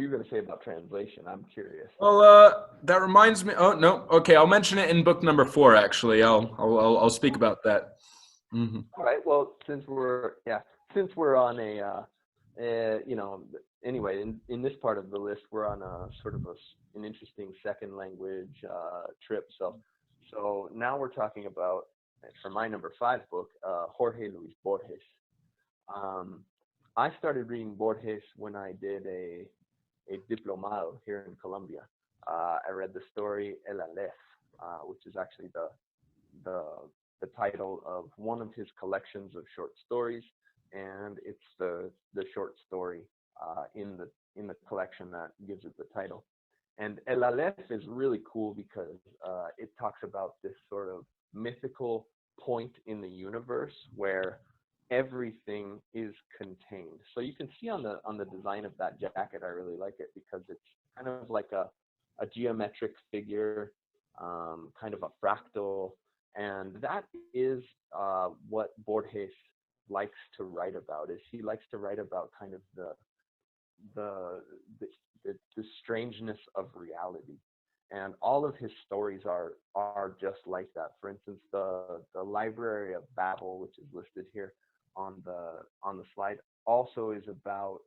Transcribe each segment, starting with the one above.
you going to say about translation? I'm curious. Well, that reminds me. Oh no, okay, I'll mention it in book number 4. Actually, I'll speak about that. Mm-hmm. All right. Well, since we're on anyway, in this part of the list, we're on a sort of an interesting second language trip. So now we're talking about, for my number 5 book, Jorge Luis Borges. I started reading Borges when I did a diplomado here in Colombia. I read the story El Aleph, which is actually the title of one of his collections of short stories, and it's the short story in the collection that gives it the title. And El Aleph is really cool because it talks about this sort of mythical point in the universe where everything is contained. So you can see on the design of that jacket, I really like it because it's kind of like a geometric figure, kind of a fractal, and that is what Borges likes to write about. Is he likes to write about kind of the strangeness of reality. And all of his stories are just like that. For instance, the Library of Babel, which is listed here on the slide, also is about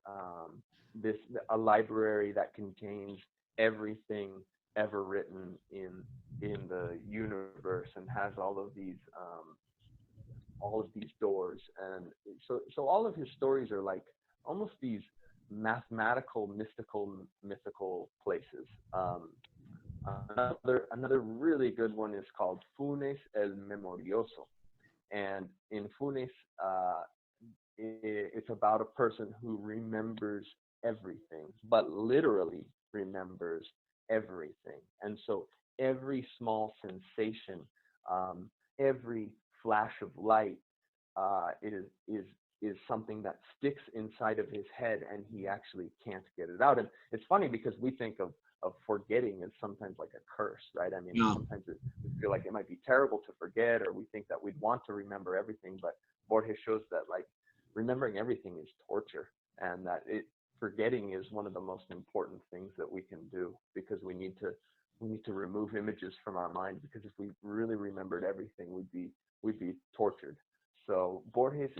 a library that contains everything ever written in the universe and has all of these doors. And so all of his stories are like almost these mathematical, mythical places. Another really good one is called Funes el Memorioso. And in Funes, it's about a person who remembers everything, but literally remembers everything. And so every small sensation, every flash of light is something that sticks inside of his head, and he actually can't get it out. And it's funny because we think of forgetting as sometimes like a curse, right? I mean, sometimes we feel like it might be terrible to forget, or we think that we'd want to remember everything, but Borges shows that like remembering everything is torture, and that forgetting is one of the most important things that we can do, because we need to remove images from our mind, because if we really remembered everything, we'd be tortured. So Borges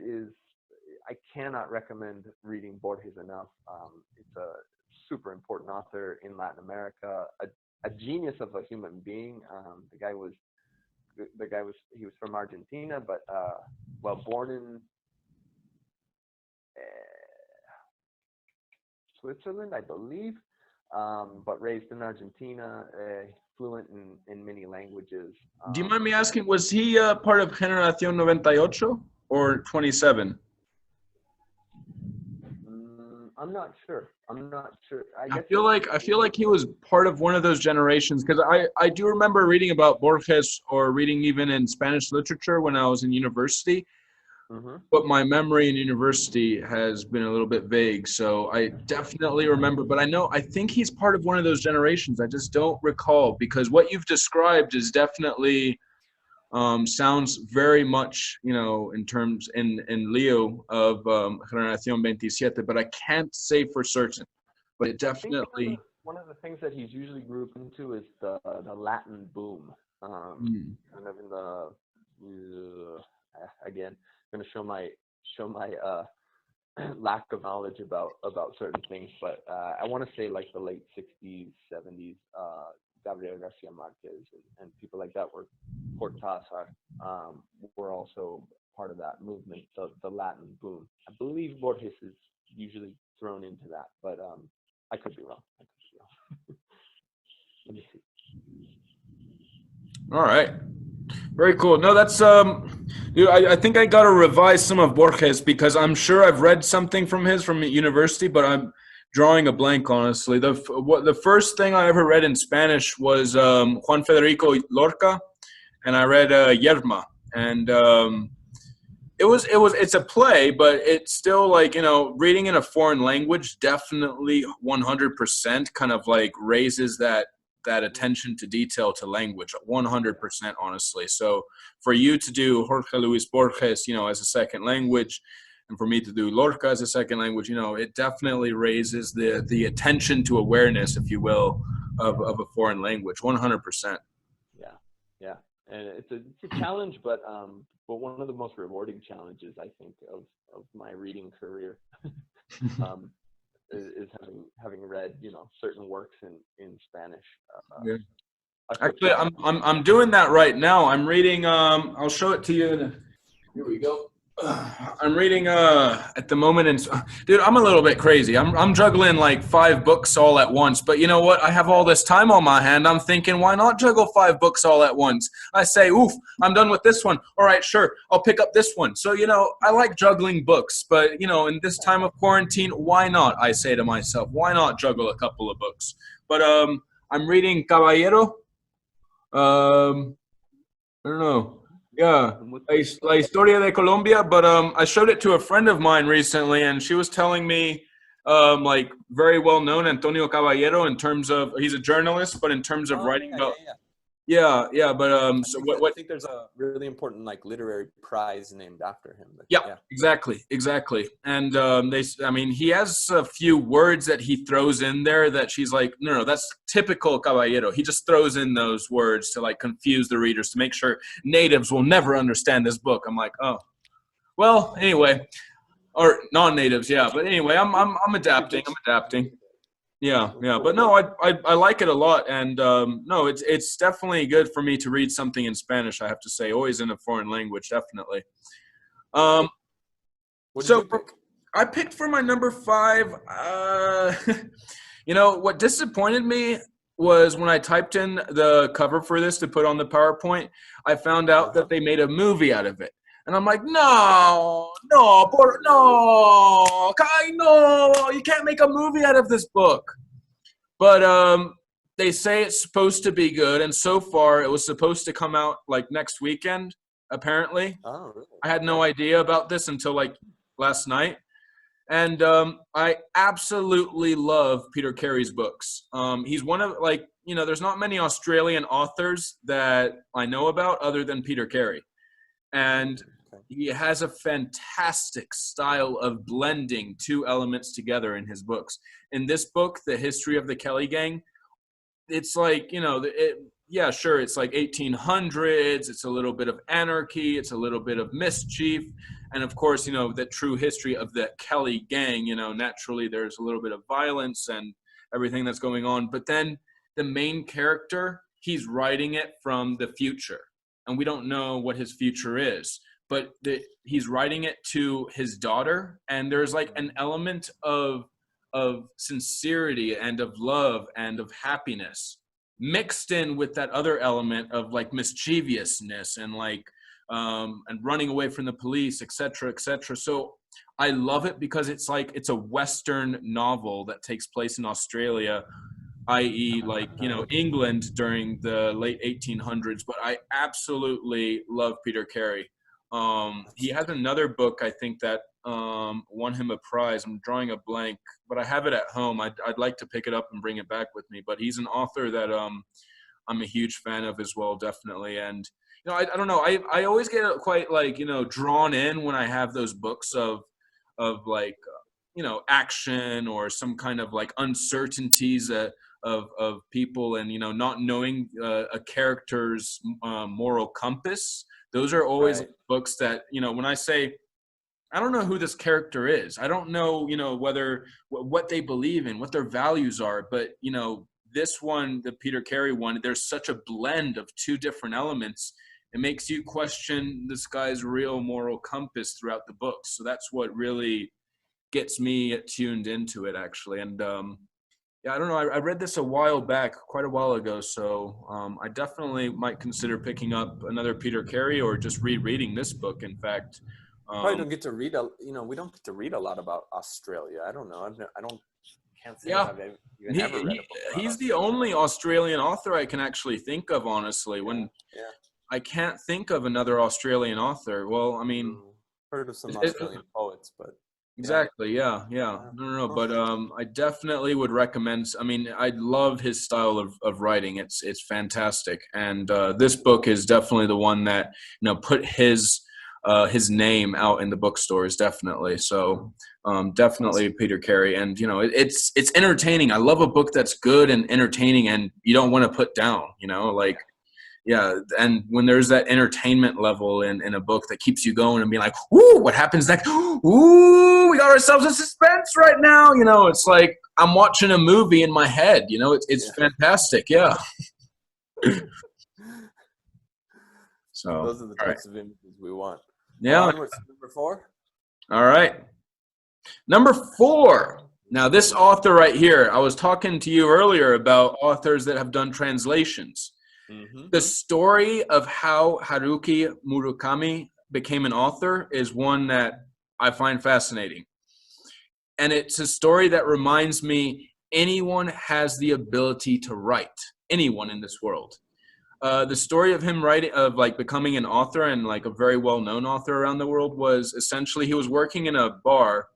I cannot recommend reading Borges enough. It's a super important author in Latin America, a genius of a human being. He was from Argentina, but born in Switzerland, I believe, but raised in Argentina, fluent in many languages. Do you mind me asking, was he part of Generación 98 or 27? I'm not sure. I feel like he was part of one of those generations, because I do remember reading about Borges, or reading even in Spanish literature when I was in university. Mm-hmm. But my memory in university has been a little bit vague, so I definitely remember. But I think he's part of one of those generations. I just don't recall, because what you've described is definitely sounds very much, in terms in Leo of Generación 27, but I can't say for certain. But it definitely. One of the things that he's usually grouped into is the Latin boom. Kind of in the again, I'm going to show my lack of knowledge about certain things, but I want to say like the late 60s, 70s. Gabriel Garcia Marquez and people like that Cortázar were also part of that movement, the Latin boom. I believe Borges is usually thrown into that, but I could be wrong. Let me see. All right. Very cool. No, that's dude, I think I got to revise some of Borges, because I'm sure I've read something from university, but I'm drawing a blank, honestly. The first thing I ever read in Spanish was Juan Federico Lorca, and I read Yerma, and it's a play, but it's still like, reading in a foreign language definitely 100% kind of like raises that attention to detail to language 100%, honestly. So for you to do Jorge Luis Borges, as a second language, and for me to do Lorca as a second language, it definitely raises the attention to awareness, if you will, of a foreign language, 100%. Yeah, and it's a challenge, but one of the most rewarding challenges, I think, of my reading career is having read certain works in Spanish. Yeah. Actually, I'm doing that right now. I'm reading. I'll show it to you. Here we go. I'm reading at the moment, and dude, I'm a little bit crazy. I'm juggling like 5 books all at once. But you know what? I have all this time on my hand. I'm thinking, why not juggle 5 books all at once? I say, oof, I'm done with this one. All right, sure, I'll pick up this one. So I like juggling books, but in this time of quarantine, why not? I say to myself, why not juggle a couple of books? But I'm reading Caballero. I don't know. Yeah, La Historia de Colombia, but I showed it to a friend of mine recently, and she was telling me, like, very well known Antonio Caballero in terms of, he's a journalist, but in terms of writing about. Yeah, but so what? I think there's a really important like literary prize named after him. But, yeah, exactly. And he has a few words that he throws in there that she's like, no, that's typical Caballero. He just throws in those words to like confuse the readers to make sure natives will never understand this book. I'm like, oh, well, anyway, or non-natives, yeah. But anyway, I'm adapting. Yeah, but no, I like it a lot, and no, it's definitely good for me to read something in Spanish. I have to say, always in a foreign language, definitely. So I picked for my number 5. What disappointed me was when I typed in the cover for this to put on the PowerPoint, I found out that they made a movie out of it. And I'm like, no, you can't make a movie out of this book. But they say it's supposed to be good, and so far it was supposed to come out like next weekend, apparently. Oh, really? I had no idea about this until like last night. And I absolutely love Peter Carey's books. He's one of, like, there's not many Australian authors that I know about other than Peter Carey. And he has a fantastic style of blending 2 elements together in his books. In this book, The History of the Kelly Gang, it's like, sure, it's like 1800s. It's a little bit of anarchy. It's a little bit of mischief. And of course, the true history of the Kelly Gang, naturally there's a little bit of violence and everything that's going on. But then the main character, he's writing it from the future. And we don't know what his future is, but he's writing it to his daughter, and there's like an element of sincerity and of love and of happiness mixed in with that other element of like mischievousness and like and running away from the police, etc. So I love it because it's a Western novel that takes place in Australia, i.e. like, England during the late 1800s. But I absolutely love Peter Carey. He has another book, I think, that won him a prize. I'm drawing a blank, but I have it at home. I'd like to pick it up and bring it back with me. But he's an author that I'm a huge fan of as well, definitely. And, I don't know. I always get quite like, drawn in when I have those books of like, action or some kind of like uncertainties of people and, not knowing a character's moral compass. Those are always books that, when I say, I don't know who this character is, I don't know, whether what they believe in, what their values are, but, this one, the Peter Carey one, there's such a blend of 2 different elements. It makes you question this guy's real moral compass throughout the book. So that's what really gets me tuned into it, actually. And I don't know. I read this a while back, quite a while ago. So I definitely might consider picking up another Peter Carey or just rereading this book. In fact, probably don't get to read. We don't get to read a lot about Australia. I don't know. Can't say I've even ever read a book about he's the only Australian author I can actually think of, honestly. I can't think of another Australian author. Well, I mean, heard of some Australian poets, but. Exactly. Yeah. No. But I definitely would recommend. I mean, I love his style of writing. It's fantastic. And this book is definitely the one that put his his name out in the bookstores, definitely. So definitely Peter Carey. And, you know, it's entertaining. I love a book that's good and entertaining and you don't want to put down, you know, like, yeah. And when there's that entertainment level in a book that keeps you going and being like, ooh, what happens next? Ooh, we got ourselves a suspense right now. You know, it's like I'm watching a movie in my head, you know, it's fantastic. Yeah. So those are the types of images we want. Yeah. Onwards to number 4. All right. Number 4. Now, this author right here, I was talking to you earlier about authors that have done translations. Mm-hmm. The story of how Haruki Murakami became an author is one that I find fascinating. And it's a story that reminds me anyone has the ability to write. Anyone in this world. The story of him becoming an author and like a very well-known author around the world was essentially he was working in a bar.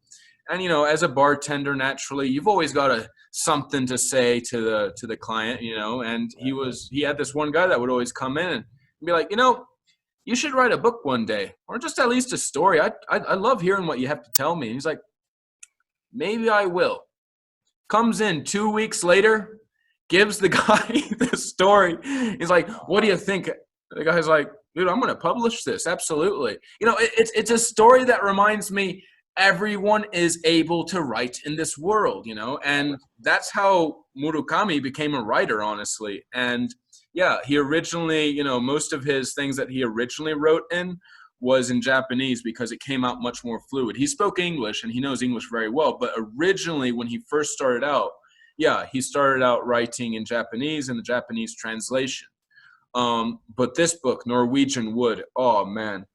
And, you know, as a bartender, naturally, you've always got something to say to the client, you know, and he had this one guy that would always come in and be like, you know, you should write a book one day or just at least a story. I love hearing what you have to tell me. And he's like, maybe I will. Comes in 2 weeks later, gives the guy the story. He's like, what do you think? The guy's like, dude, I'm going to publish this. Absolutely. You know, it's a story that reminds me everyone is able to write in this world, you know, and that's how Murakami became a writer, honestly. And yeah, he originally, you know, most of his things that he originally wrote in was in Japanese because it came out much more fluid. He spoke English and he knows English very well, but originally when he first started out, yeah, he started out writing in Japanese and the Japanese translation. But this book, Norwegian Wood, oh man,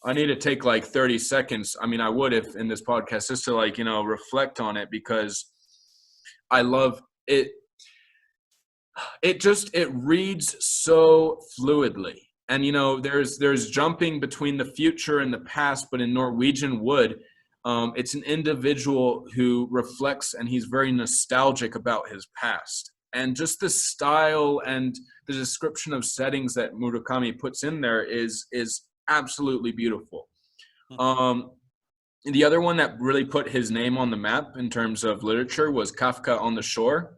I need to take like 30 seconds. I mean, I would if in this podcast just to like, you know, reflect on it because I love it. It reads so fluidly. And, you know, there's jumping between the future and the past, but in Norwegian Wood, it's an individual who reflects and he's very nostalgic about his past. And just the style and the description of settings that Murakami puts in there is absolutely beautiful. The other one that really put his name on the map in terms of literature was Kafka on the Shore.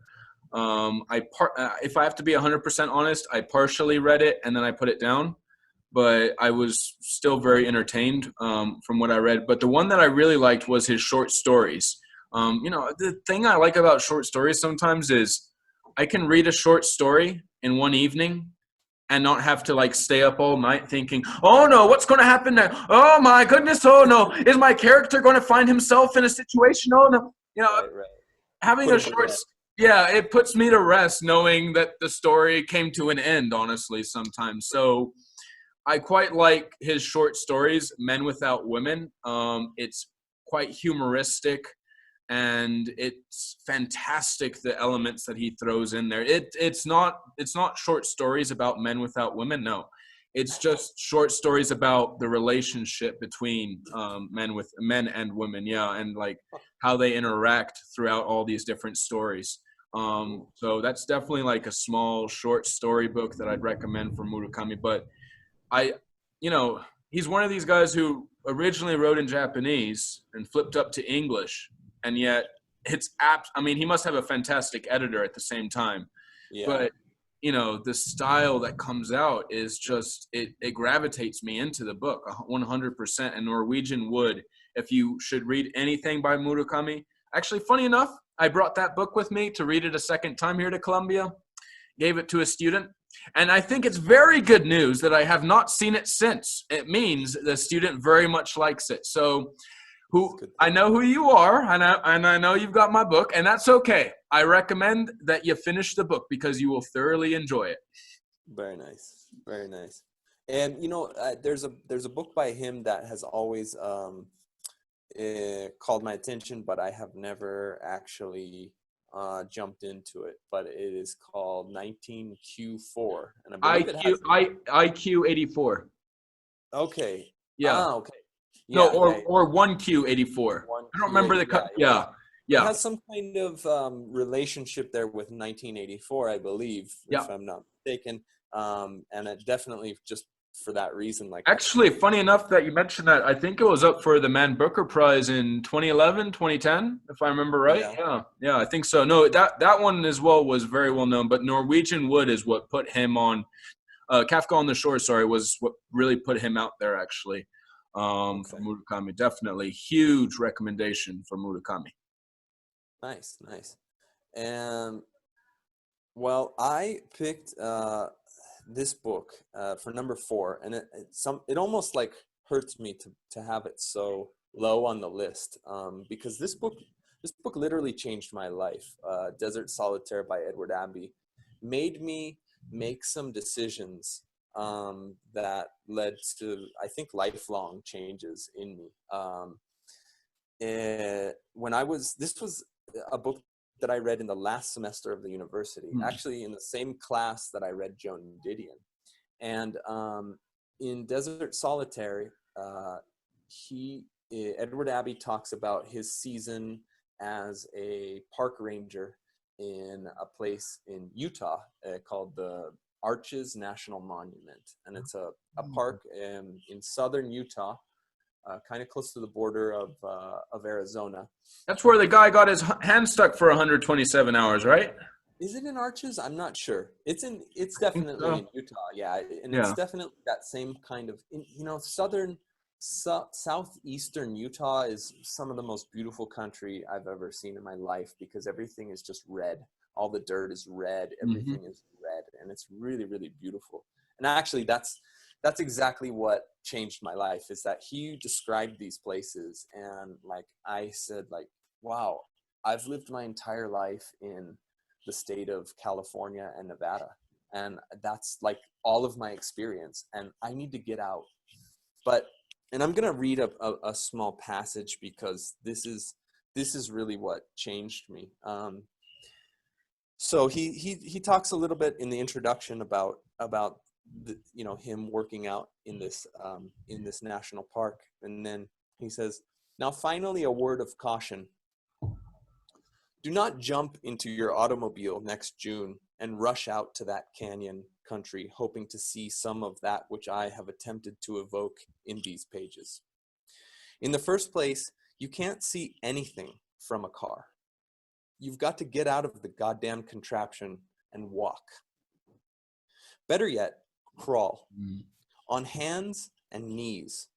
If I have to be 100% honest, I partially read it and then I put it down, but I was still very entertained from what I read. But the one that I really liked was his short stories. You know, the thing I like about short stories sometimes is I can read a short story in one evening and not have to like stay up all night thinking, oh no, what's going to happen now? Oh my goodness, oh no, is my character going to find himself in a situation? Oh no, you know, right. Having a short, yeah, it puts me to rest knowing that the story came to an end, honestly, sometimes. So I quite like his short stories, Men Without Women. It's quite humoristic. And it's fantastic the elements that he throws in there. It's not short stories about men without women. No, it's just short stories about the relationship between men and women. Yeah, and like how they interact throughout all these different stories. So that's definitely like a small short story book that I'd recommend for Murakami. But he's one of these guys who originally wrote in Japanese and flipped up to English. And yet he must have a fantastic editor at the same time. Yeah. But, you know, the style that comes out is just, it gravitates me into the book 100%. And Norwegian Wood, if you should read anything by Murakami, actually, funny enough, I brought that book with me to read it a second time here to Columbia, gave it to a student. And I think it's very good news that I have not seen it since. It means the student very much likes it. So, I know who you are, and I know you've got my book, and that's okay. I recommend that you finish the book because you will thoroughly enjoy it. Very nice, very nice. And you know, there's a book by him that has always called my attention, but I have never actually jumped into it. But it is called 19Q4, and I believe IQ 84. Okay. Yeah. Okay. Yeah, or 1Q84. I don't remember the cut. Yeah. It has some kind of relationship there with 1984, I believe, if I'm not mistaken. And it definitely just for that reason. Like, actually, funny enough that you mentioned that, I think it was up for the Man Booker Prize in 2011, 2010, if I remember right. Yeah, I think so. No, that one as well was very well known, but Norwegian Wood is what put him on. Kafka on the Shore, was what really put him out there, actually, for Murakami. Definitely huge recommendation for Murakami. Nice. And well, I picked this book for number 4, and it almost like hurts me to have it so low on the list, because this book literally changed my life. Desert Solitaire by Edward Abbey made me make some decisions that led to, I think, lifelong changes in me. This was a book that I read in the last semester of the university, actually in the same class that I read Joan Didion. And in Desert Solitaire, Edward Abbey talks about his season as a park ranger in a place in Utah called the Arches National Monument. And it's a park in southern Utah, kind of close to the border of Arizona. That's where the guy got his hand stuck for 127 hours, right? Is it in Arches? I'm not sure. It's definitely in Utah, yeah. And it's definitely that same kind of, southeastern Utah is some of the most beautiful country I've ever seen in my life, because everything is just red. All the dirt is red. Everything is red, and it's really, really beautiful. And actually, that's exactly what changed my life, is that he described these places, and like I said, like, wow, I've lived my entire life in the state of California and Nevada, and that's like all of my experience, and I need to get out. And I'm gonna read a small passage, because this is really what changed me. So he talks a little bit in the introduction about him working out in this national park, and then he says, "Now finally a word of caution. Do not jump into your automobile next June and rush out to that canyon country hoping to see some of that which I have attempted to evoke in these pages. In the first place, you can't see anything from a car. You've got to get out of the goddamn contraption and walk. Better yet, crawl on hands and knees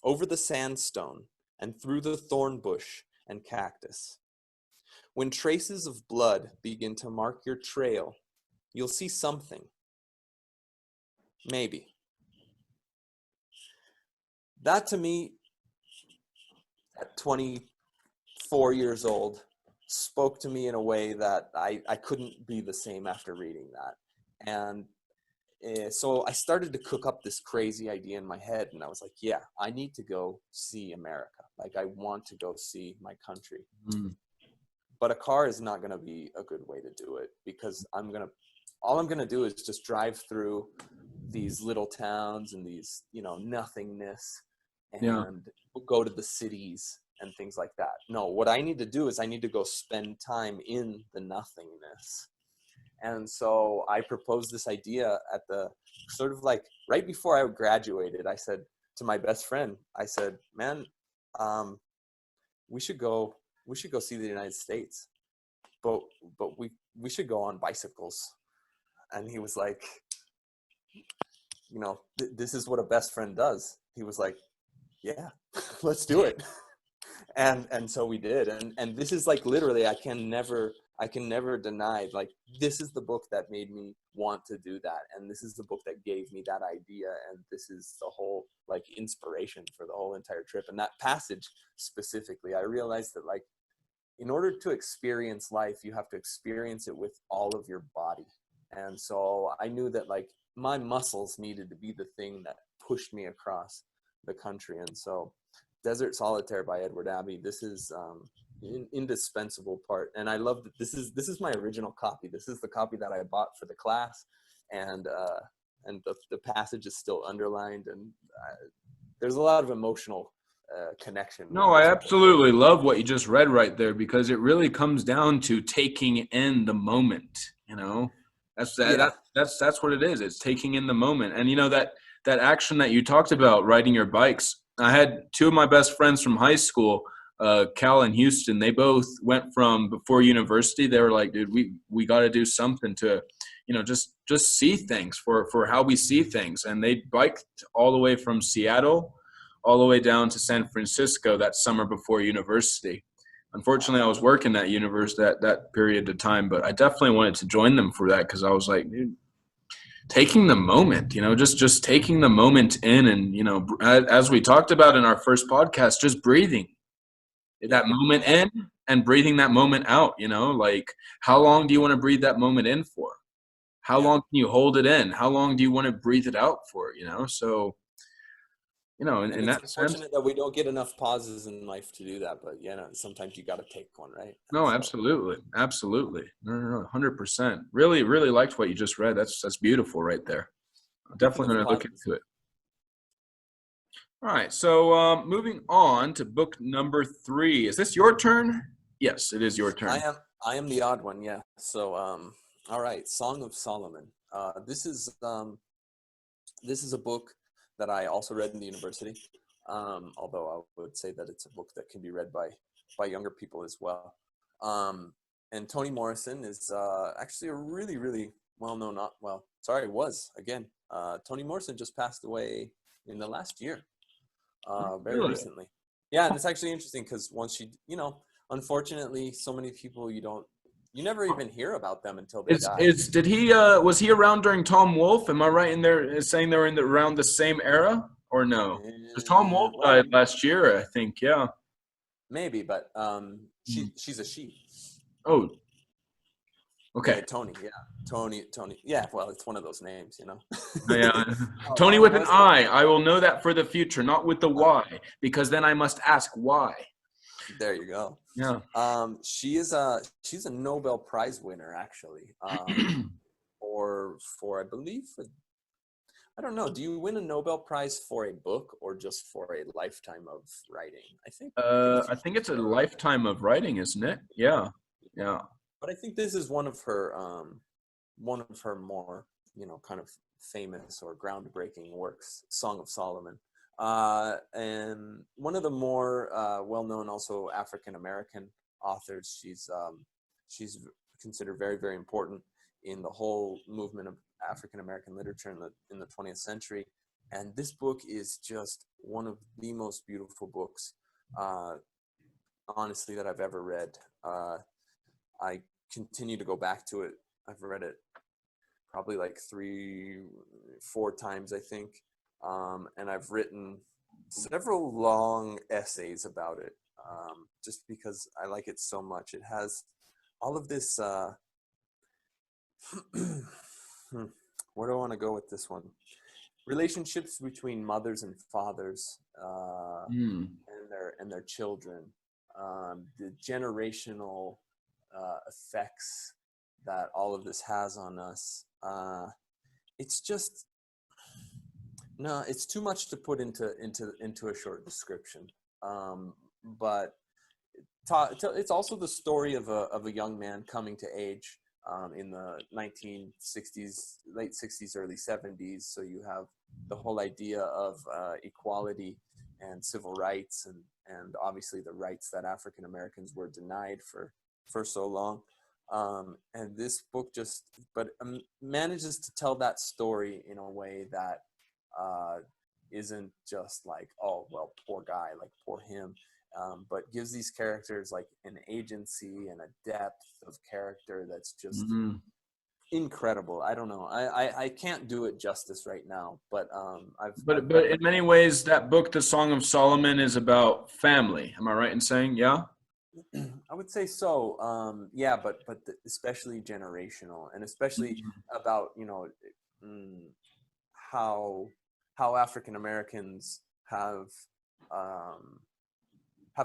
over the sandstone and through the thorn bush and cactus. When traces of blood begin to mark your trail, you'll see something. Maybe." That, to me, at 24 years old, spoke to me in a way that I couldn't be the same after reading that. And so I started to cook up this crazy idea in my head, and I was like, yeah, I need to go see America. Like, I want to go see my country. But a car is not going to be a good way to do it, because all I'm going to do is just drive through these little towns and these, nothingness, and go to the cities and things like that. No, what I need to do is I need to go spend time in the nothingness. And so I proposed this idea at the sort of like right before I graduated. I said to my best friend, I said, man, we should go see the United States, but we should go on bicycles. And he was like, this is what a best friend does. He was like, yeah, let's do it. And so we did. And this is like, literally, I can never deny, like, this is the book that made me want to do that. And this is the book that gave me that idea. And this is the whole, like, inspiration for the whole entire trip. And that passage specifically, I realized that, like, in order to experience life, you have to experience it with all of your body. And so I knew that, like, my muscles needed to be the thing that pushed me across the country. And so Desert Solitaire by Edward Abbey, this is an indispensable part. And I love that this is my original copy. This is the copy that I bought for the class, and the passage is still underlined, and there's a lot of emotional connection. No, I absolutely love what you just read right there, because it really comes down to taking in the moment. That's what it is. It's taking in the moment. And that that action that you talked about, riding your bikes. I had two of my best friends from high school, Cal and Houston. They both went from before university. They were like, dude, we got to do something to, just see things for how we see things. And they biked all the way from Seattle all the way down to San Francisco that summer before university. Unfortunately, I was working that that period of time, but I definitely wanted to join them for that because I was like, dude, taking the moment, just taking the moment in, and as we talked about in our first podcast, just breathing that moment in and breathing that moment out. Like, how long do you want to breathe that moment in for? How long can you hold it in? How long do you want to breathe it out for? So in that it's sense, unfortunate that we don't get enough pauses in life to do that, but sometimes you got to take one, right? no, absolutely. No, 100%. Really, really liked what you just read. That's beautiful right there. I'm definitely going to look into it. All right, so moving on to book number 3. Is this your turn? Yes, it is your turn. I am the odd one, yeah. So all right, Song of Solomon. This is a book that I also read in the university, although I would say that it's a book that can be read by younger people as well. And Toni Morrison is actually a really, really well-known, Toni Morrison just passed away in the last year, very recently. Yeah, and it's actually interesting because once she, unfortunately, so many people you never even hear about them until they die. Was he around during Tom Wolfe? Am I right in there saying they were around the same era or no? Because Tom Wolfe died last year, I think. Yeah. Maybe, but she's a she. Oh. Okay. Yeah, Toni. Yeah, Toni. Yeah, well, it's one of those names, Yeah. Toni with an I. I will know that for the future, not with the Y, because then I must ask why. There you go. Yeah. She's a Nobel Prize winner, actually. For I believe, I don't know. Do you win a Nobel Prize for a book or just for a lifetime of writing? I think it's a lifetime of writing, isn't it? Yeah. Yeah. But I think this is one of her more, kind of famous or groundbreaking works, Song of Solomon. And one of the more well-known also African-American authors. She's considered very, very important in the whole movement of African-American literature in the 20th century. And this book is just one of the most beautiful books, honestly, that I've ever read. I continue to go back to it. I've read it probably like 3-4 times, I think. And I've written several long essays about it, just because I like it so much. It has all of this, where do I want to go with this one? Relationships between mothers and fathers, and their children, the generational effects that all of this has on us. It's just it's too much to put into a short description. But it's also the story of a young man coming to age in the 1960s, late 60s, early 70s. So you have the whole idea of equality and civil rights, and obviously the rights that African Americans were denied for so long. And this book manages to tell that story in a way that isn't just like, oh, well, poor guy, like poor him, but gives these characters like an agency and a depth of character that's just incredible. I don't know. I can't do it justice right now, but But in many ways, that book, The Song of Solomon, is about family. Am I right in saying, yeah? I would say so. Yeah, but especially generational, and especially about how African Americans have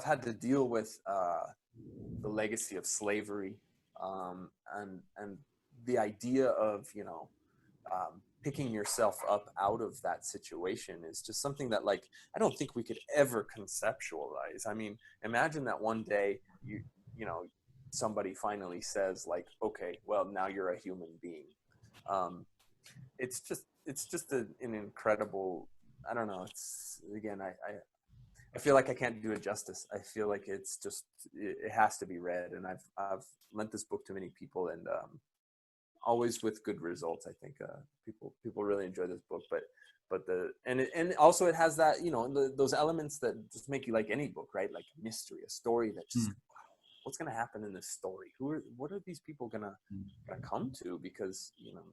had to deal with the legacy of slavery, and the idea of picking yourself up out of that situation is just something that, like, I don't think we could ever conceptualize. I mean, imagine that one day somebody finally says, like, okay, well, now you're a human being. it's just an incredible, I don't know, it's, again, I feel like I can't do it justice. I feel like it's just, it has to be read, and I've lent this book to many people, and always with good results. I think people really enjoy this book, but and also it has that, you know, those elements that just make you like any book, right? Like a mystery, a story that just, what's going to happen in this story? What are these people gonna come to? Because, you know,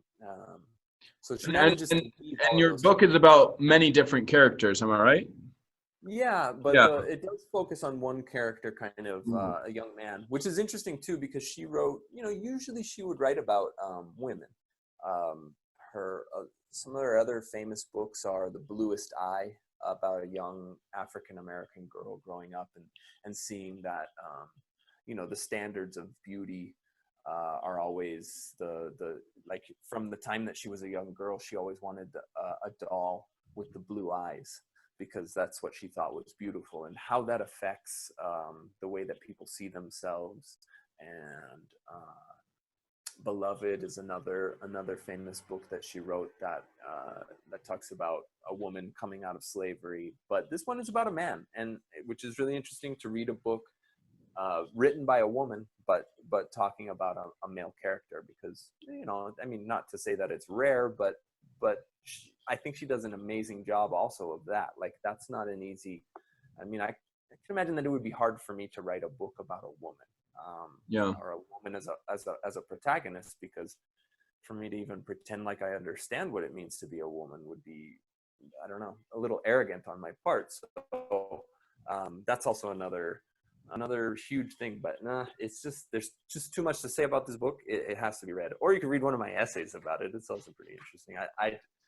so she manages and your book is about many different characters, am I right? Yeah, but Yeah. it does focus on one character, kind of a young man, which is interesting too, because she wrote, you know, usually she would write about women. Her some of her other famous books are The Bluest Eye, about a young African American girl growing up and seeing that, you know, the standards of beauty are always the like, from the time that she was a young girl, she always wanted a doll with the blue eyes, because that's what she thought was beautiful, and how that affects the way that people see themselves. And Beloved is another famous book that she wrote that talks about a woman coming out of slavery. But this one is about a man, and which is really interesting to read a book written by a woman, but talking about a male character, because, you know, I mean, not to say that it's rare, but I think she does an amazing job also of that. Like, that's not an easy, I mean, I can imagine that it would be hard for me to write a book about a woman, or a woman as a protagonist, because for me to even pretend like I understand what it means to be a woman would be, I don't know, a little arrogant on my part. So that's also another huge thing. But it's just, there's just too much to say about this book. It has to be read, or you can read one of my essays about it. It's also pretty interesting.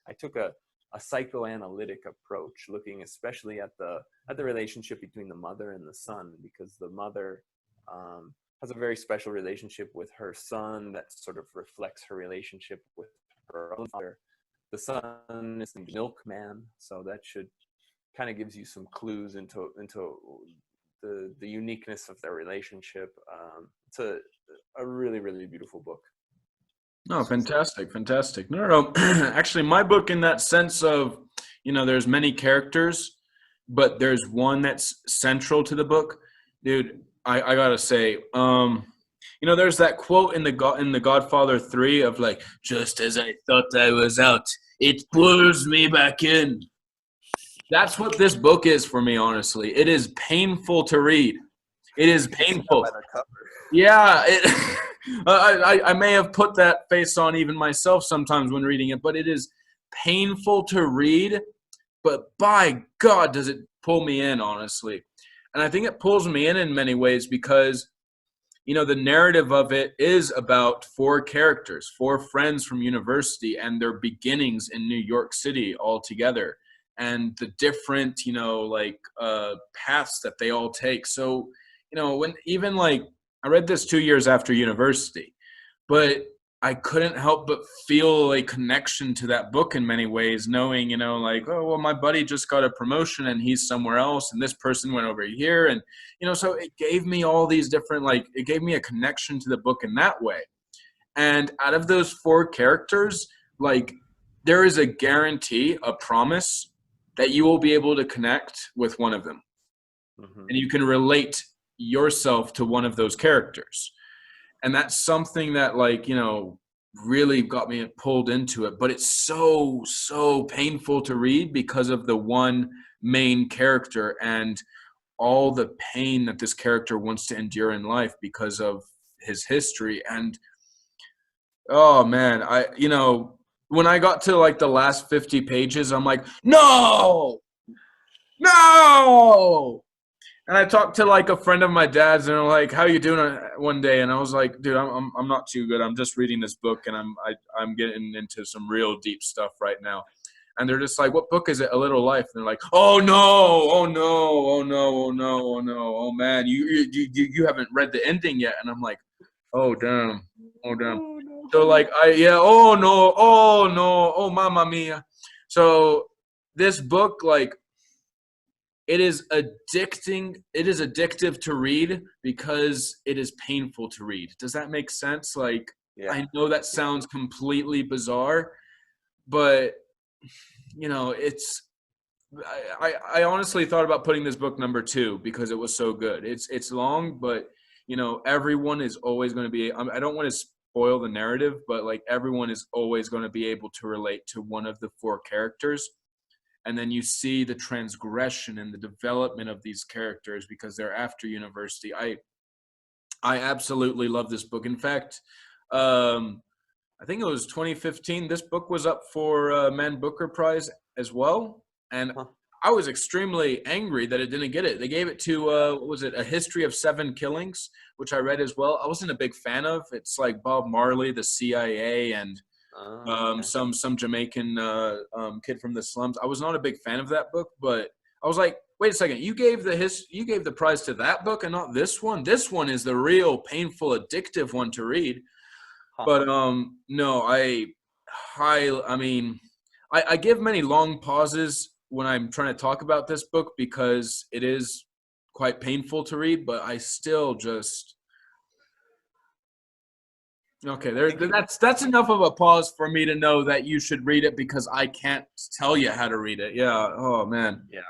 I took a psychoanalytic approach, looking especially at the relationship between the mother and the son, because the mother has a very special relationship with her son that sort of reflects her relationship with her own mother. The son is the milkman, so that should kind of gives you some clues into the uniqueness of their relationship. It's a really, really beautiful book. Oh, fantastic. No. Actually, my book, in that sense of, you know, there's many characters, but there's one that's central to the book. Dude, I gotta say, you know, there's that quote in the Godfather III of like, just as I thought I was out, it pulls me back in. That's what this book is for me, honestly. It is painful to read. It is painful. Yeah, I may have put that face on even myself sometimes when reading it, but it is painful to read, but by God, does it pull me in, honestly. And I think it pulls me in many ways because, you know, the narrative of it is about four characters, four friends from university and their beginnings in New York City all together, and the different, you know, like paths that they all take. So, you know, when even like, I read this 2 years after university, but I couldn't help but feel a connection to that book in many ways, knowing, you know, like, oh, well, my buddy just got a promotion and he's somewhere else, and this person went over here. And, you know, so it gave me all these different, like, it gave me a connection to the book in that way. And out of those four characters, like, there is a guarantee, a promise that you will be able to connect with one of them. Mm-hmm. And you can relate yourself to one of those characters. And that's something that, like, you know, really got me pulled into it. But it's so painful to read because of the one main character and all the pain that this character wants to endure in life because of his history. And, oh, man, you know, when I got to, like, the last 50 pages, I'm like, no! And I talked to like a friend of my dad's, and they're like, "How you doing?" one day, and I was like, "Dude, I'm not too good. I'm just reading this book, and I'm getting into some real deep stuff right now." And they're just like, "What book is it? A Little Life?" And they're like, "Oh no, man, you haven't read the ending yet." And I'm like, "Oh damn. So like, oh mamma mia." So this book, like, it is addicting. It is addictive to read because it is painful to read. Does that make sense? Like, yeah. I know that sounds completely bizarre, but it's. I honestly thought about putting this book number 2 because it was so good. It's long, but everyone is always going to be. I don't want to spoil the narrative, but like everyone is always going to be able to relate to one of the 4 characters, and then you see the transgression and the development of these characters because they're after university. I absolutely love this book. In fact, I think it was 2015. This book was up for Man Booker Prize as well. And I was extremely angry that it didn't get it. They gave it to, what was it, A History of 7 Killings, which I read as well. I wasn't a big fan of. It's like Bob Marley, the CIA, and some Jamaican kid from the slums. I was not a big fan of that book, but I was like, wait a second, you gave the prize to that book and not this one? This one is the real painful, addictive one to read. But no, I give many long pauses when I'm trying to talk about this book because it is quite painful to read, but I still just that's enough of a pause for me to know that you should read it because I can't tell you how to read it. Yeah. Oh man. Yeah.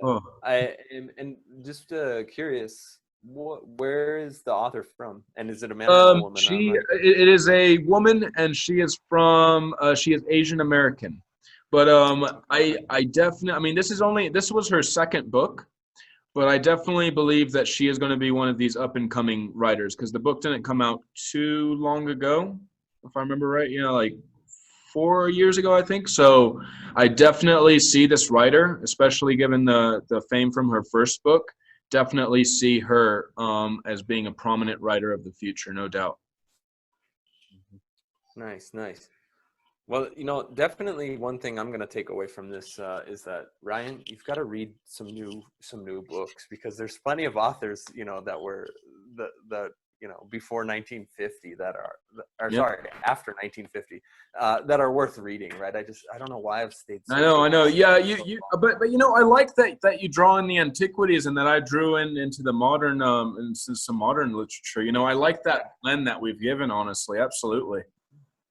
Oh. I am, and just curious, where is the author from, and is it a man or a woman? It is a woman, and she is from she is Asian American. But I definitely, this was her second book, but I definitely believe that she is going to be one of these up and coming writers because the book didn't come out too long ago, if I remember right. Like 4 years ago, I think. So I definitely see this writer, especially given the fame from her first book. Definitely see her as being a prominent writer of the future, no doubt. Nice. Well, definitely one thing I'm going to take away from this is that, Ryan, you've got to read some new books because there's plenty of authors, that were the before 1950 that are sorry, after 1950 that are worth reading, right? I don't know why I've stayed so I know. Yeah, but I like that you draw in the antiquities and that I drew into the modern into some modern literature. I like that blend that we've given, honestly. Absolutely.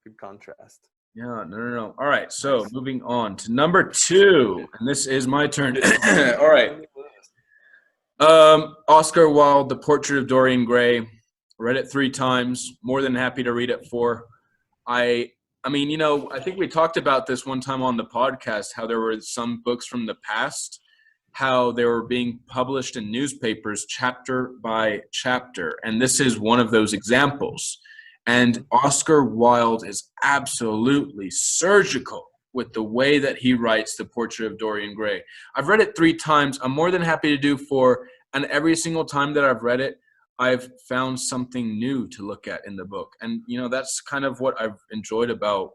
Good contrast. Yeah, no. All right, so moving on to number 2, and this is my turn. All right. Oscar Wilde, The Portrait of Dorian Gray. Read it 3 times. More than happy to read it 4. I think we talked about this one time on the podcast, how there were some books from the past, how they were being published in newspapers chapter by chapter, and this is one of those examples. And Oscar Wilde is absolutely surgical with the way that he writes The Portrait of Dorian Gray. I've read it 3 times. I'm more than happy to do 4. And every single time that I've read it, I've found something new to look at in the book. And, that's kind of what I've enjoyed about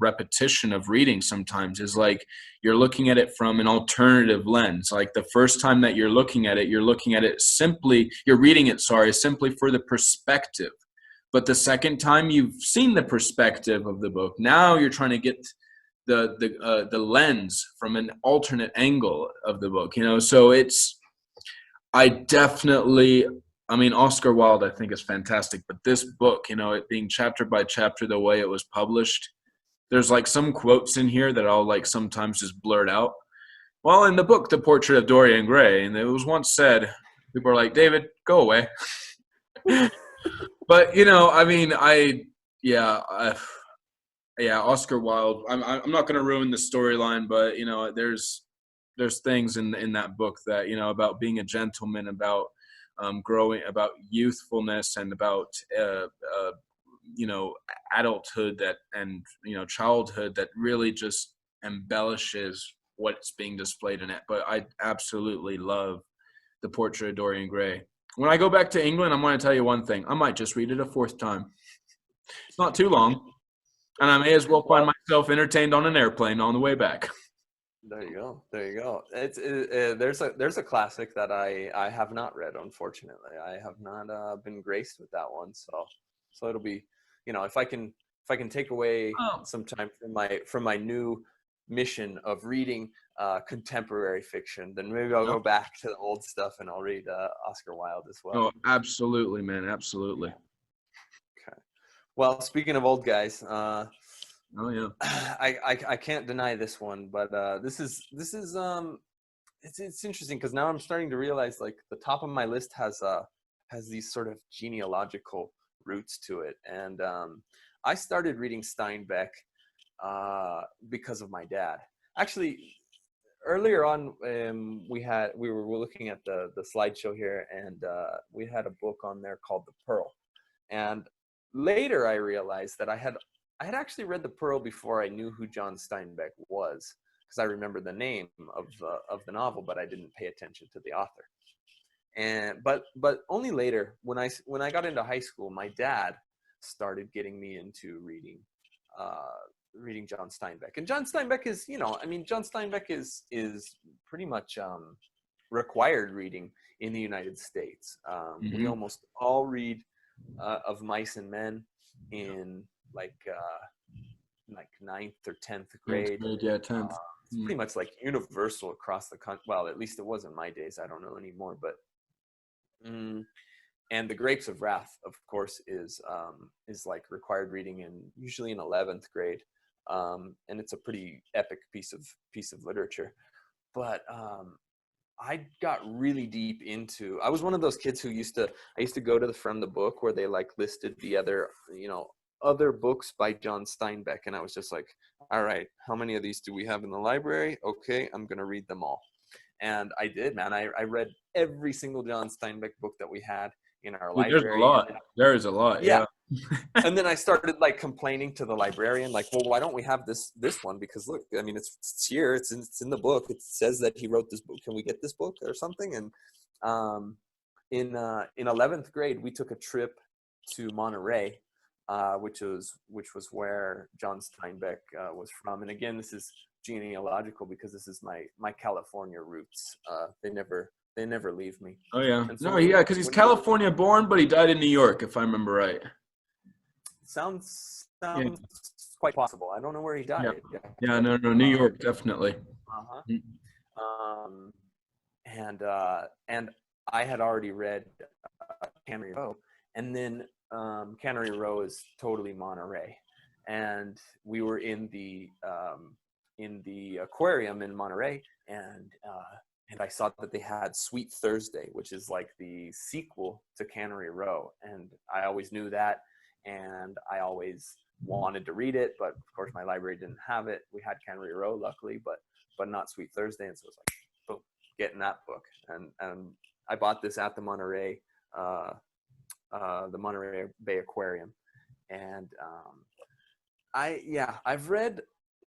repetition of reading sometimes is like you're looking at it from an alternative lens. Like the first time that you're looking at it simply for the perspective. But the second time you've seen the perspective of the book, now you're trying to get the lens from an alternate angle of the book, So Oscar Wilde, I think, is fantastic. But this book, it being chapter by chapter, the way it was published, there's like some quotes in here that I'll like sometimes just blurt out. Well, in the book, The Portrait of Dorian Gray, and it was once said, people are like, David, go away. But Oscar Wilde. I'm not going to ruin the storyline, but there's things in that book that about being a gentleman, about growing, about youthfulness, and about adulthood and childhood that really just embellishes what's being displayed in it. But I absolutely love The Portrait of Dorian Gray. When I go back to England, I'm going to tell you one thing. I might just read it a 4th time. It's not too long. And I may as well find myself entertained on an airplane on the way back. There you go. It's there's a classic that I have not read, unfortunately. I have not been graced with that one. So it'll be, if I can take away some time from my new mission of reading contemporary fiction, then maybe I'll go back to the old stuff and I'll read Oscar Wilde as well. Oh, absolutely, man. Absolutely. Okay. Well, speaking of old guys, Oh yeah. I can't deny this one, but this is it's interesting because now I'm starting to realize like the top of my list has these sort of genealogical roots to it, and I started reading Steinbeck because of my dad. Actually, earlier on, we were looking at the slideshow here, and we had a book on there called The Pearl, and later I realized that I had actually read The Pearl before I knew who John Steinbeck was, because I remember the name of the novel, but I didn't pay attention to the author. And but only later, when I got into high school, my dad started getting me into reading John Steinbeck. And John Steinbeck is, John Steinbeck is pretty much required reading in the United States. We almost all read Of Mice and Men in like 9th or 10th grade. Yeah, 10th. It's pretty much like universal across the country. Well, at least it was in my days. I don't know anymore, but and The Grapes of Wrath, of course, is like required reading usually in 11th grade, and it's a pretty epic piece of literature. But I got really deep into. I was one of those kids who used to go to the From the Book where they like listed the other books by John Steinbeck, and I was just like, all right, how many of these do we have in the library? Okay, I'm gonna read them all. And I did, man. I read every single John Steinbeck book that we had in our library. There's a lot. There is a lot. Yeah. And then I started like complaining to the librarian, like, well, why don't we have this one? Because look, I mean, it's here. It's in the book. It says that he wrote this book. Can we get this book or something? And in 11th grade, we took a trip to Monterey, which was where John Steinbeck was from. And again, this is genealogical because this is my California roots. They never leave me. Oh yeah. So because he's California born, but he died in New York, if I remember right. Sounds quite possible. I don't know where he died. Yeah, no, New York, definitely. And I had already read Cannery Row, and then Cannery Row is totally Monterey, and we were in the aquarium in Monterey, and I saw that they had Sweet Thursday, which is like the sequel to Cannery Row, and I always knew that. And I always wanted to read it, but of course my library didn't have it. We had Cannery Row, luckily, but not Sweet Thursday. And so it was like, boom, getting that book. And I bought this at the Monterey Bay Aquarium. And I've read,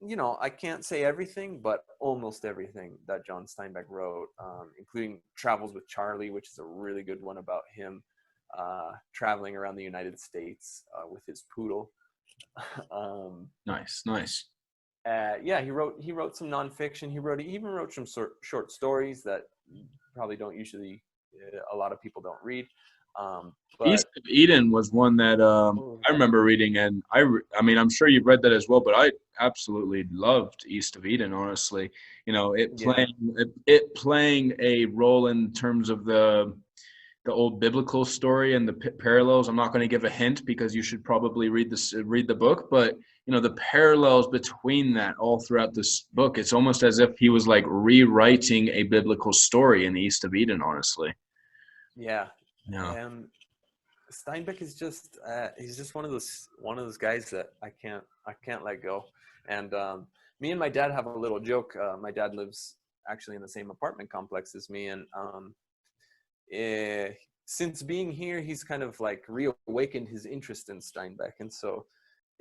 I can't say everything, but almost everything that John Steinbeck wrote, including Travels with Charlie, which is a really good one about him traveling around the United States with his poodle. Nice. He wrote some nonfiction. He even wrote some short stories that probably don't usually a lot of people don't read. But East of Eden was one that I remember reading, and I mean, I'm sure you've read that as well, but I absolutely loved East of Eden, honestly. It playing a role in terms of the old biblical story and the parallels. I'm not going to give a hint because you should probably read the book, but the parallels between that all throughout this book, it's almost as if he was like rewriting a biblical story in the East of Eden, honestly. Yeah. Steinbeck is just he's just one of those guys that I can't let go. And me and my dad have a little joke. My dad lives actually in the same apartment complex as me, and since being here, he's kind of like reawakened his interest in Steinbeck. And so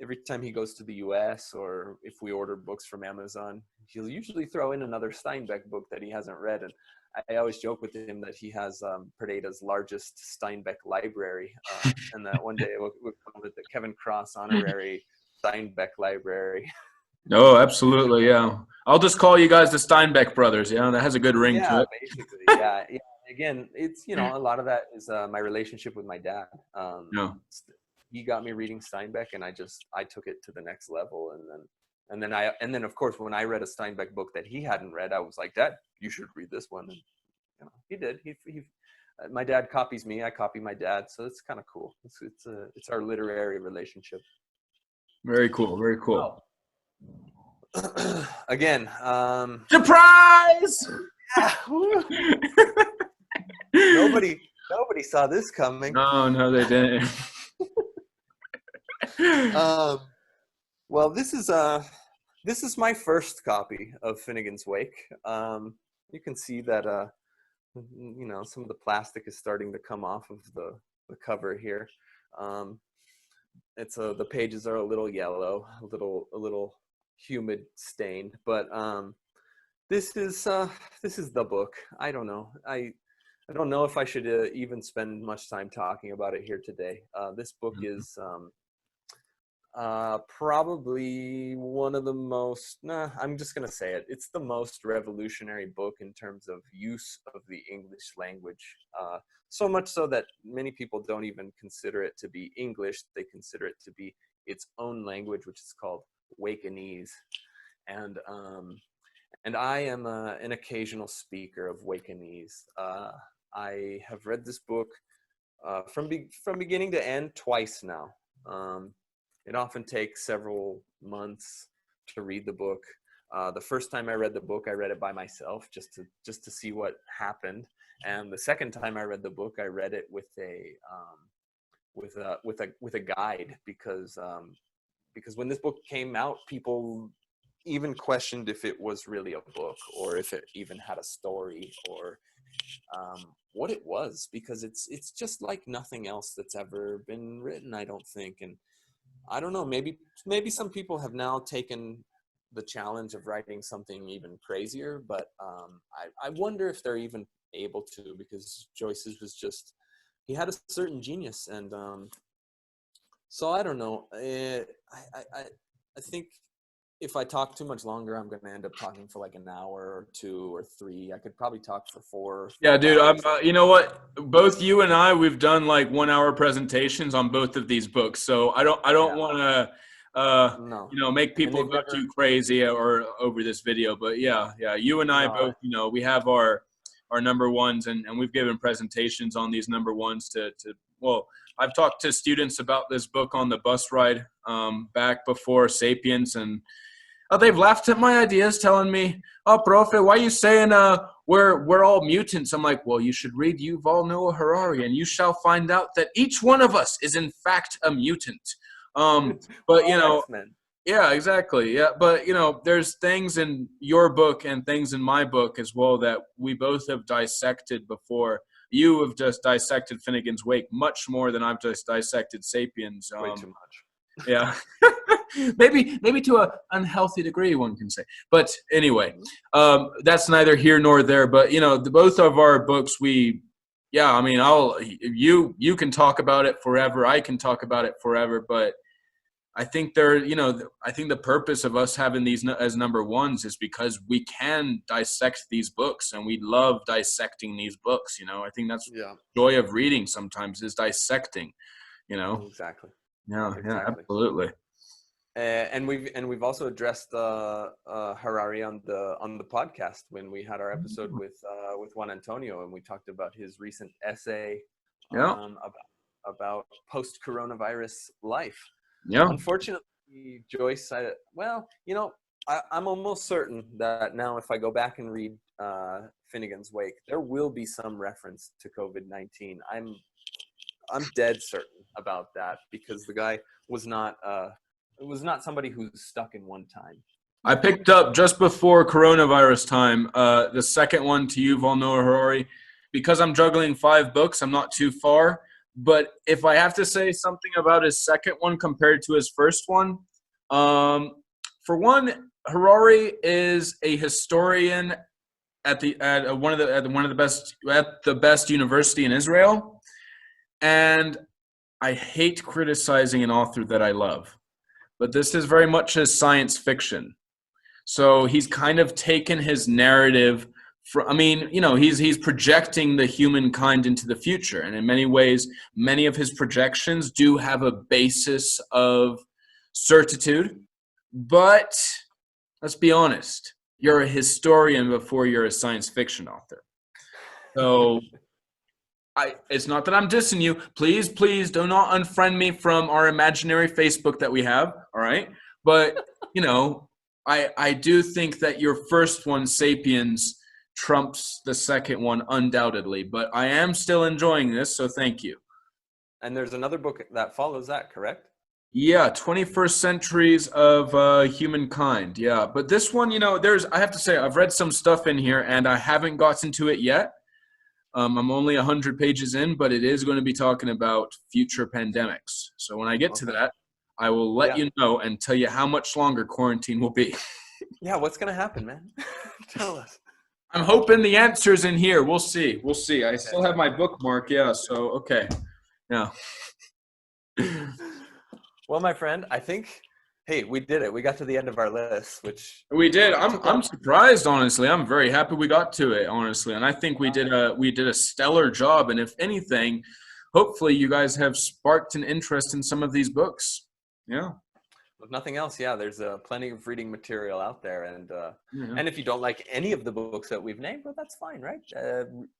every time he goes to the US, or if we order books from Amazon, he'll usually throw in another Steinbeck book that he hasn't read. And I always joke with him that he has Perdita's largest Steinbeck library, and that one day we'll call it the Kevin Cross Honorary Steinbeck Library. No, absolutely, yeah. I'll just call you guys the Steinbeck brothers. Yeah, that has a good ring to it. Basically, yeah. Again, it's a lot of that is my relationship with my dad. He got me reading Steinbeck, and I took it to the next level. And then of course, when I read a Steinbeck book that he hadn't read, I was like, Dad, you should read this one. And he did. My dad copies me, I copy my dad, so it's kind of cool. It's our literary relationship. Very cool. Very cool. Again, surprise! Nobody saw this coming. No, they didn't. Well, this is my first copy of Finnegans Wake. You can see that some of the plastic is starting to come off of the cover here. The pages are a little yellow, a little humid stained, but this is the book. I don't know. I don't know if I should even spend much time talking about it here today. This book is probably one of the most, I'm just going to say it. It's the most revolutionary book in terms of use of the English language. So much so that many people don't even consider it to be English. They consider it to be its own language, which is called Wakenese. And I am an occasional speaker of Wakenese. I have read this book from beginning to end twice now. It often takes several months to read the book. The first time I read the book, I read it by myself just to see what happened. And the second time I read the book, I read it with a guide because when this book came out, people even questioned if it was really a book or if it even had a story or what it was, because it's just like nothing else that's ever been written, I don't think. And I don't know, maybe some people have now taken the challenge of writing something even crazier, but I wonder if they're even able to, because Joyce's was just, he had a certain genius. And so I don't know. I think if I talk too much longer, I'm going to end up talking for like an hour or 2 or 3. I could probably talk for 4. Yeah, dude, I'm, you know what? Both you and I, we've done like 1-hour presentations on both of these books. So I don't want to, make people go too crazy or over this video. But yeah, you and I both, we have our number ones and we've given presentations on these number ones well, I've talked to students about this book on the bus ride back before Sapiens, and they've laughed at my ideas, telling me, "Oh, profe, why are you saying we're all mutants?" I'm like, "Well, you should read Yuval Noah Harari, and you shall find out that each one of us is in fact a mutant." But X-Men. Yeah, exactly. Yeah, but there's things in your book and things in my book as well that we both have dissected before. You have just dissected Finnegans Wake much more than I've just dissected Sapiens. Way too much. Yeah. maybe to an unhealthy degree, one can say. But anyway, that's neither here nor there. But both of our books, you can talk about it forever. I can talk about it forever. But I think I think the purpose of us having these as number ones is because we can dissect these books, and we love dissecting these books. I think that's the joy of reading sometimes, is dissecting. Exactly. Yeah, absolutely. And we've also addressed Harari on the podcast when we had our episode with Juan Antonio, and we talked about his recent essay about post-coronavirus life. Yeah. Unfortunately, Joyce, I'm almost certain that now if I go back and read Finnegans Wake, there will be some reference to COVID-19. I'm dead certain about that, because the guy was not somebody who's stuck in one time. I picked up just before coronavirus time the second one to Yuval Noah Harari. Because I'm juggling 5 books, I'm not too far. But if I have to say something about his second one compared to his first one, for one, Harari is a historian at the best university in Israel, and I hate criticizing an author that I love, but this is very much a science fiction. So he's kind of taken his narrative. He's projecting the humankind into the future. And in many ways, many of his projections do have a basis of certitude. But let's be honest, you're a historian before you're a science fiction author. So it's not that I'm dissing you. Please do not unfriend me from our imaginary Facebook that we have. All right. But, I do think that your first one, Sapiens, trumps the second one undoubtedly, but I am still enjoying this, so thank you. And there's another book that follows that, correct? Yeah, 21st Centuries of Humankind. Yeah, but this one, I have to say, I've read some stuff in here, and I haven't gotten to it yet. I'm only 100 pages in, but it is going to be talking about future pandemics. So when I get to that, I will let you know and tell you how much longer quarantine will be. Yeah, what's going to happen, man? Tell us. I'm hoping the answer's in here. We'll see. I still have my bookmark. Yeah, so, okay. Yeah. Well, my friend, I think, hey, we did it. We got to the end of our list, which we did. I'm surprised, honestly. I'm very happy we got to it, honestly. And I think we did a stellar job. And if anything, hopefully you guys have sparked an interest in some of these books. Yeah. If nothing else, there's plenty of reading material out there, and if you don't like any of the books that we've named, well, that's fine, right?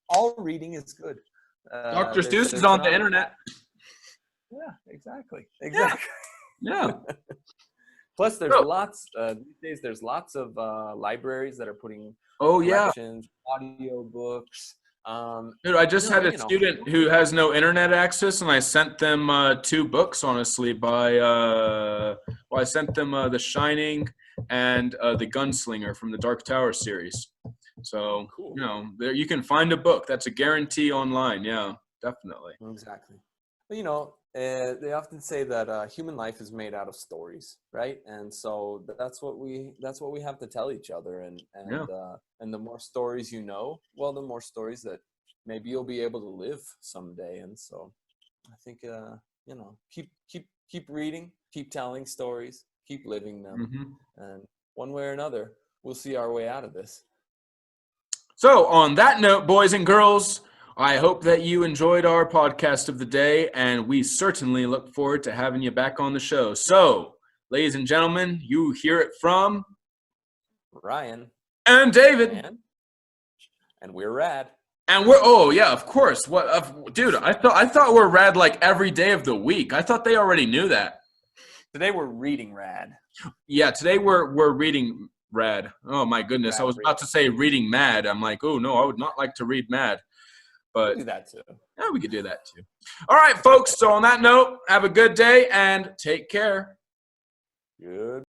All reading is good. Dr. Seuss is on the internet. Yeah, exactly. Yeah. Plus, there's lots these days. There's lots of libraries that are putting collections, audio books. Dude, I just had a student who has no internet access, and I sent them 2 books, honestly, I sent them The Shining and The Gunslinger from the Dark Tower series. So, cool. There you can find a book. That's a guarantee online. Yeah, definitely. Exactly. Well, they often say that human life is made out of stories, right? And so that's what we have to tell each other. And the more stories well, the more stories that maybe you'll be able to live someday. And so I think keep reading, keep telling stories, keep living them, and one way or another, we'll see our way out of this. So on that note, boys and girls, I hope that you enjoyed our podcast of the day, and we certainly look forward to having you back on the show. So, ladies and gentlemen, you hear it from Ryan and David, and we're rad. And we're of course. Dude? I thought we're rad like every day of the week. I thought they already knew that. Today we're reading rad. Yeah, today we're reading rad. Oh my goodness, I was about to say reading mad. I'm like, oh no, I would not like to read mad. But do that too. Yeah, we could do that too. All right, folks. So on that note, have a good day and take care. Good.